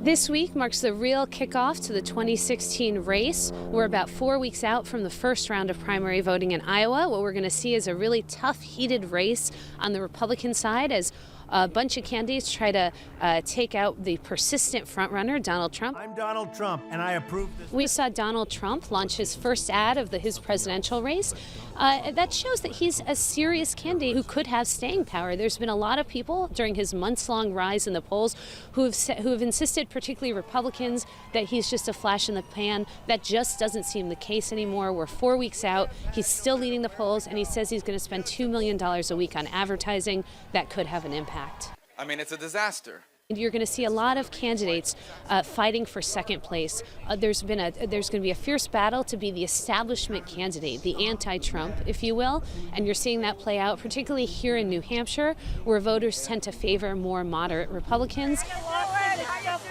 This week marks the real kickoff to the 2016 race. We're about 4 weeks out from the first round of primary voting in Iowa. What we're going to see is a really tough, heated race on the Republican side as a bunch of candidates try to take out the persistent frontrunner, Donald Trump. I'm Donald Trump, and I approve this. We saw Donald Trump launch his first ad of his presidential race. That shows that he's a serious candidate who could have staying power. There's been a lot of people during his months-long rise in the polls who have insisted, particularly Republicans, that he's just a flash in the pan. That just doesn't seem the case anymore. We're 4 weeks out. He's still leading the polls, and he says he's going to spend $2 million a week on advertising. That could have an impact. I mean, it's a disaster. You're going to see a lot of candidates fighting for second place. There's going to be a fierce battle to be the establishment candidate, the anti-Trump, if you will, and you're seeing that play out, particularly here in New Hampshire, where voters tend to favor more moderate Republicans.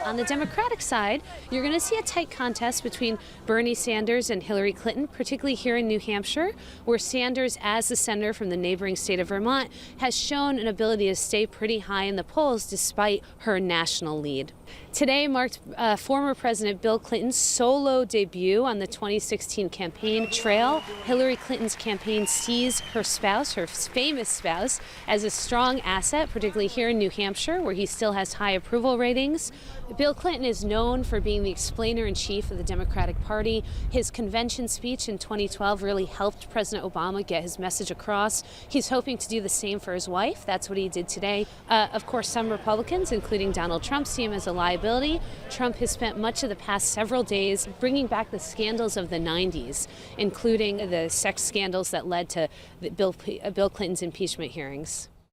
On the Democratic side, you're going to see a tight contest between Bernie Sanders and Hillary Clinton, particularly here in New Hampshire, where Sanders, as the senator from the neighboring state of Vermont, has shown an ability to stay pretty high in the polls despite her national lead. Today marked former President Bill Clinton's solo debut on the 2016 campaign trail. Hillary Clinton's campaign sees her spouse, her famous spouse, as a strong asset, particularly here in New Hampshire, where he still has high approval ratings. Bill Clinton is known for being the explainer-in-chief of the Democratic Party. His convention speech in 2012 really helped President Obama get his message across. He's hoping to do the same for his wife. That's what he did today. Of course, some Republicans, including Donald Trump, see him as a liability. Trump has spent much of the past several days bringing back the scandals of the 90s, including the sex scandals that led to Bill Clinton's impeachment hearings.